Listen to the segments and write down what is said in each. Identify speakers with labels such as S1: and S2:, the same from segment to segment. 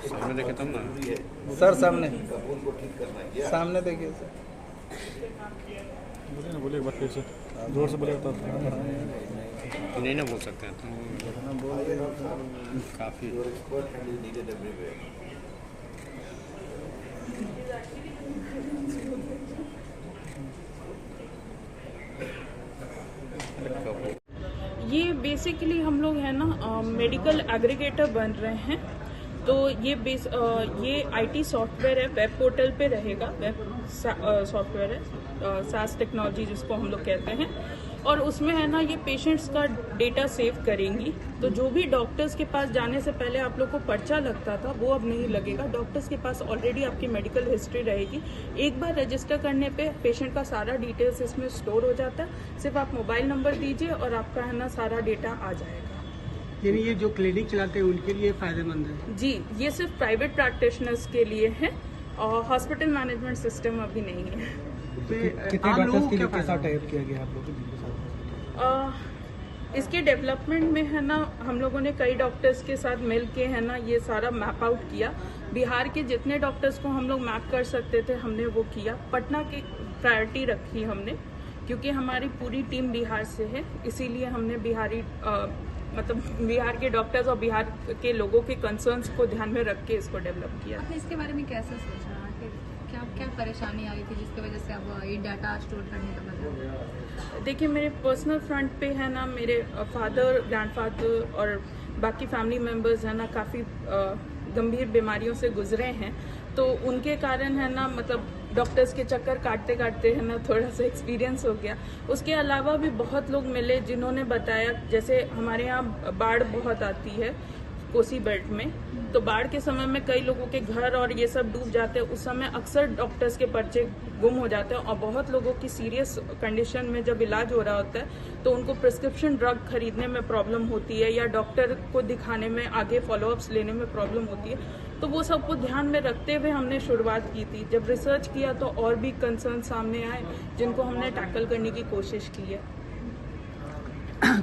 S1: सामने देखे तब ना
S2: सर, सामने सामने देखिए सर।
S3: बोलिए ना, बोलिए एक बार फिर से जोर से बोलिए तो
S1: नहीं ना बोल सकते हैं काफ़ी
S4: ये बेसिकली हम लोग है ना मेडिकल एग्रीगेटर बन रहे हैं। तो ये आईटी सॉफ्टवेयर है, वेब पोर्टल पे रहेगा। वेब सॉफ्टवेयर है, सास टेक्नोलॉजी जिसको हम लोग कहते हैं। और उसमें है ना ये पेशेंट्स का डेटा सेव करेंगी। तो जो भी डॉक्टर्स के पास जाने से पहले आप लोग को पर्चा लगता था वो अब नहीं लगेगा। डॉक्टर्स के पास ऑलरेडी आपकी मेडिकल हिस्ट्री रहेगी। एक बार रजिस्टर करने पे पेशेंट का सारा डिटेल्स इसमें स्टोर हो जाता है। सिर्फ आप मोबाइल नंबर दीजिए और आपका है ना सारा डेटा आ जाएगा।
S5: यानी ये जो क्लिनिक चलाते हैं उनके लिए फायदेमंद है?
S4: जी, ये सिर्फ प्राइवेट प्रैक्टिशनर्स के लिए है और हॉस्पिटल मैनेजमेंट सिस्टम अभी नहीं है।
S5: कितने डॉक्टर्स के लिए कैसा टाइप किया गया आप लोगों के?
S4: इसके डेवलपमेंट में है ना हम लोगों ने कई डॉक्टर्स के साथ मिल के है ना ये सारा मैप आउट किया। बिहार के जितने डॉक्टर्स को हम लोग मैप कर सकते थे हमने वो किया। पटना की प्रायोरिटी रखी हमने क्योंकि हमारी पूरी टीम बिहार से है, इसीलिए हमने बिहार के डॉक्टर्स और बिहार के लोगों के कंसर्न्स को ध्यान में रख के इसको डेवलप किया।
S6: इसके बारे में कैसे सोचा, क्या परेशानी आई थी जिसकी वजह से अब ये डाटा स्टोर करने का बदला?
S4: देखिए, मेरे पर्सनल फ्रंट पे है ना मेरे फादर, ग्रैंडफादर और बाकी फैमिली मेम्बर्स है ना काफ़ी गंभीर बीमारियों से गुजरे हैं। तो उनके कारण है ना डॉक्टर्स के चक्कर काटते काटते है ना थोड़ा सा एक्सपीरियंस हो गया। उसके अलावा भी बहुत लोग मिले जिन्होंने बताया, जैसे हमारे यहाँ बाढ़ बहुत आती है कोसी बेल्ट में, तो बाढ़ के समय में कई लोगों के घर और ये सब डूब जाते हैं। उस समय अक्सर डॉक्टर्स के पर्चे गुम हो जाते हैं और बहुत लोगों की सीरियस कंडीशन में जब इलाज हो रहा होता है तो उनको प्रिस्क्रिप्शन ड्रग खरीदने में प्रॉब्लम होती है या डॉक्टर को दिखाने में आगे फॉलोअप्स लेने में प्रॉब्लम होती है। तो वो सबको ध्यान में रखते हुए हमने शुरुआत की थी। जब रिसर्च किया तो और भी कंसर्न सामने आए जिनको हमने टैकल करने की कोशिश की है।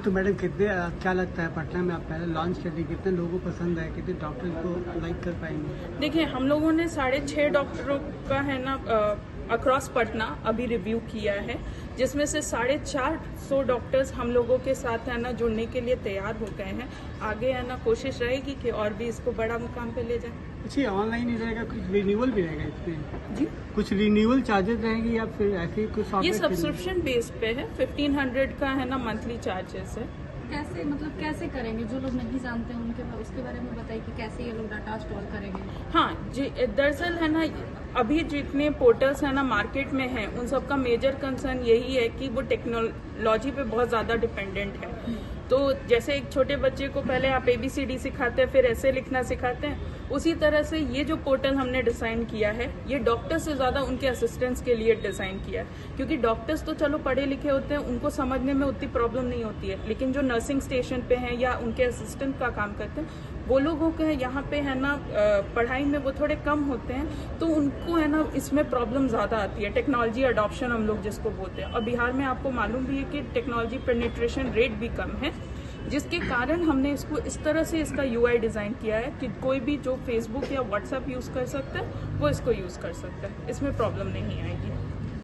S5: तो मैडम क्या लगता है पटना में आप पहले लॉन्च कर दी, कितने लोगों को पसंद है, कितने डॉक्टर को लाइक कर पाएंगे?
S4: देखिए, हम लोगों ने 6.5 डॉक्टरों का है ना अक्रॉस पटना अभी रिव्यू किया है, जिसमें से 450 डॉक्टर्स हम लोगों के साथ है ना जुड़ने के लिए तैयार हो गए हैं। आगे है ना कोशिश रहेगी कि और भी इसको बड़ा मुकाम पे ले जाएं।
S5: अच्छा, ऑनलाइन ही रहेगा, कुछ रिन्यूअल भी रहेगा इसमें?
S4: जी,
S5: कुछ रिन्यूअल चार्जेस रहेंगे या फिर ऐसे ही कुछ?
S4: ये सब्सक्रिप्शन बेस पे है। 1500 का है ना मंथली चार्जेस है।
S6: कैसे करेंगे? जो लोग नहीं जानते हैं उसके बारे में बताइए कि कैसे ये लोग डाटा स्टोर करेंगे।
S4: हाँ जी, दरअसल है ना अभी जितने पोर्टल्स है ना मार्केट में हैं उन सबका मेजर कंसर्न यही है कि वो टेक्नोलॉजी पे बहुत ज़्यादा डिपेंडेंट है। तो जैसे एक छोटे बच्चे को पहले आप ABCD सिखाते हैं, फिर ऐसे लिखना सिखाते हैं, उसी तरह से ये जो पोर्टल हमने डिज़ाइन किया है ये डॉक्टर्स से ज़्यादा उनके असिस्टेंट्स के लिए डिज़ाइन किया है। क्योंकि डॉक्टर्स तो चलो पढ़े लिखे होते हैं, उनको समझने में उतनी प्रॉब्लम नहीं होती है, लेकिन जो नर्सिंग स्टेशन पे हैं या उनके असिस्टेंट का काम करते हैं वो लोगों के यहाँ पे है ना पढ़ाई में वो थोड़े कम होते हैं, तो उनको है ना इसमें प्रॉब्लम ज़्यादा आती है। टेक्नोलॉजी अडॉप्शन हम लोग जिसको बोलते हैं, और बिहार में आपको मालूम भी है कि टेक्नोलॉजी पेनिट्रेशन रेट भी कम है, जिसके कारण हमने इसको इस तरह से इसका UI डिज़ाइन किया है कि कोई भी जो फेसबुक या व्हाट्सएप यूज़ कर सकता है वो इसको यूज़ कर सकता है। इसमें प्रॉब्लम नहीं आएगी।